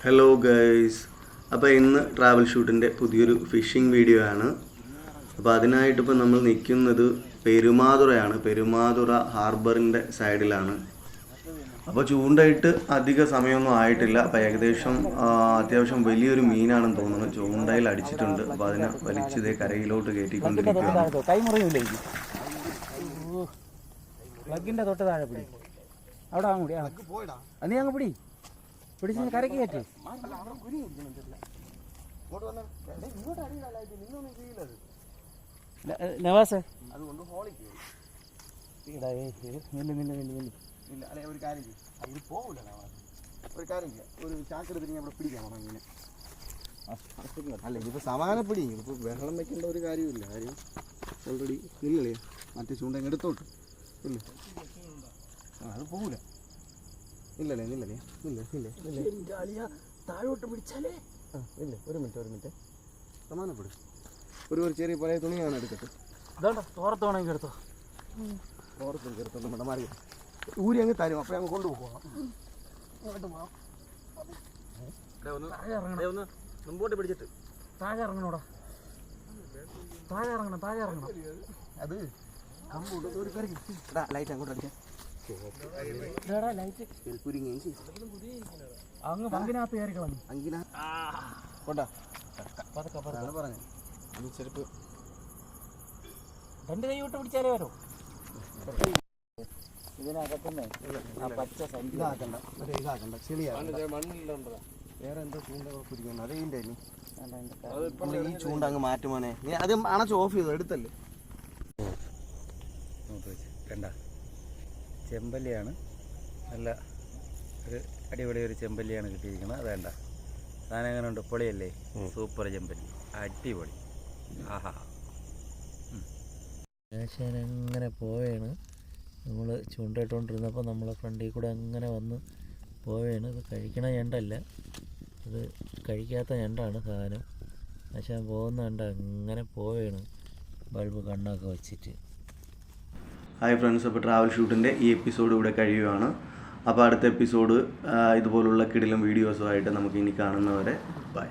Hello guys, അപ്പോൾ ഇന്ന് travel ഷൂട്ടിൻ്റെ പുതിയൊരു ഫിഷിംഗ് വീഡിയോ ആണ്. അപ്പോൾ അതിനായിട്ടിപ്പോൾ നമ്മൾ നിൽക്കുന്നത് പെരുമാതുറയാണ്. പെരുമാതുറ ഹാർബറിൻ്റെ സൈഡിലാണ്. അപ്പോൾ ചൂണ്ടയിട്ട് അധിക സമയമൊന്നും ആയിട്ടില്ല. അപ്പോൾ ഏകദേശം അത്യാവശ്യം വലിയൊരു മീനാണെന്ന് തോന്നുന്നു. ചൂണ്ടയിൽ അടിച്ചിട്ടുണ്ട്. അപ്പോൾ അതിനെ വലിച്ചതേ കരയിലോട്ട് കയറ്റിക്കൊണ്ടിരിക്കുകയാണ്. പിടിച്ച് കരക്ക് കയറ്റി നവാസേ അതുകൊണ്ട് ഒരു കാര്യം ചെയ്യും, ഇത് പോകില്ല. ഒരു കാര്യം ചെയ്യാം, ഒരു ചാക്കെടുത്തിട്ട് അവിടെ പിടിക്കാൻ വേണം ഇങ്ങനെ. അല്ല ഇതിപ്പോൾ സമാനം പിടിക്കും. ഇതിപ്പോൾ ബഹളം വയ്ക്കേണ്ട ഒരു കാര്യമില്ല. കാര്യം ഓൾറെഡി ഇല്ലല്ലേ, മറ്റേ ചൂണ്ട എടുത്തോട്ട് ഇല്ല. അത് പോകില്ല. ഇല്ലല്ലേ ഇല്ലല്ലേ ഇല്ല ഇല്ല ഇല്ല താഴോട്ട് പിടിച്ചാലേ ഇല്ല. ഒരു മിനിറ്റ് സമാനപ്പെടും. ഒരു ചെറിയ പഴയ തുണിയാണ് എടുക്കട്ടെ. ഇതാണ്ടോ തോറത്തോണെങ്കിൽ എടുത്തോ. തോറത്തൊന്നും എടുത്തോ. നമ്മുടെ മാറി ഊരി അങ്ങ് തരും. അപ്പോൾ അങ്ങ് കൊണ്ടുപോകണം. അങ്ങോട്ട് പോകാം. ഒന്ന് മുമ്പോട്ട് പിടിച്ചിട്ട് താഴെ ഇറങ്ങണോടാ. താഴെ ഇറങ്ങണം. അത് കമ്പൂട്ട് ഒരു കറി ലൈറ്റ് അങ്ങോട്ട് അടിക്കാം. അങ്ങ് പങ്കിനകത്ത് കയറി കളഞ്ഞു. പറഞ്ഞു ചെരുപ്പ് രണ്ട് കൈ വിട്ട് പിടിച്ചാലേ വരോ. ഇതിനകത്തുനിന്ന് പച്ച ഇതാക്കണ്ട ചെളിയാക്കണ്ട. വേറെ എന്തോ ചൂണ്ട പിടിക്കണം. അതേ ഈ ചൂണ്ട അങ്ങ് മാറ്റുമോനെ. നീ അത് അണച്ച് ഓഫ് ചെയ്തോ. എടുത്തല്ലേ കണ്ട ചെമ്പല്ലിയാണ്. നല്ല ഒരു അടിപൊളി ഒരു ചെമ്പല്ലിയാണ് കിട്ടിയിരിക്കുന്നത്. അതേണ്ട സാധനം എങ്ങനെ ഉണ്ട്? പൊളിയല്ലേ? സൂപ്പർ ചെമ്പല്ലി, അടിപൊളി. ആഹാ. അങ്ങനെ പോവുകയാണ്. നമ്മൾ ചൂണ്ടയിട്ടുകൊണ്ടിരുന്നപ്പോൾ നമ്മളെ ഫ്രണ്ടിൽ കൂടെ അങ്ങനെ വന്ന് പോവുകയാണ്. ഇത് കഴിക്കണ ഞണ്ടല്ല, ഇത് കഴിക്കാത്ത ഞണ്ടാണ് സാധനം. ആശാൻ പോകുന്ന ഞണ്ട അങ്ങനെ പോവുകയാണ്, ബൾബ് കണ്ണൊക്കെ വെച്ചിട്ട്. ഹായ് ഫ്രണ്ട്സ്, അപ്പോൾ ട്രാവൽ ഷൂട്ടിൻ്റെ ഈ എപ്പിസോഡ് ഇവിടെ കഴിയുകയാണ്. അപ്പോൾ അടുത്ത എപ്പിസോഡ് ഇതുപോലുള്ള കിടിലം വീഡിയോസുമായിട്ട് നമുക്ക് ഇനി കാണുന്നവരെ ബൈ.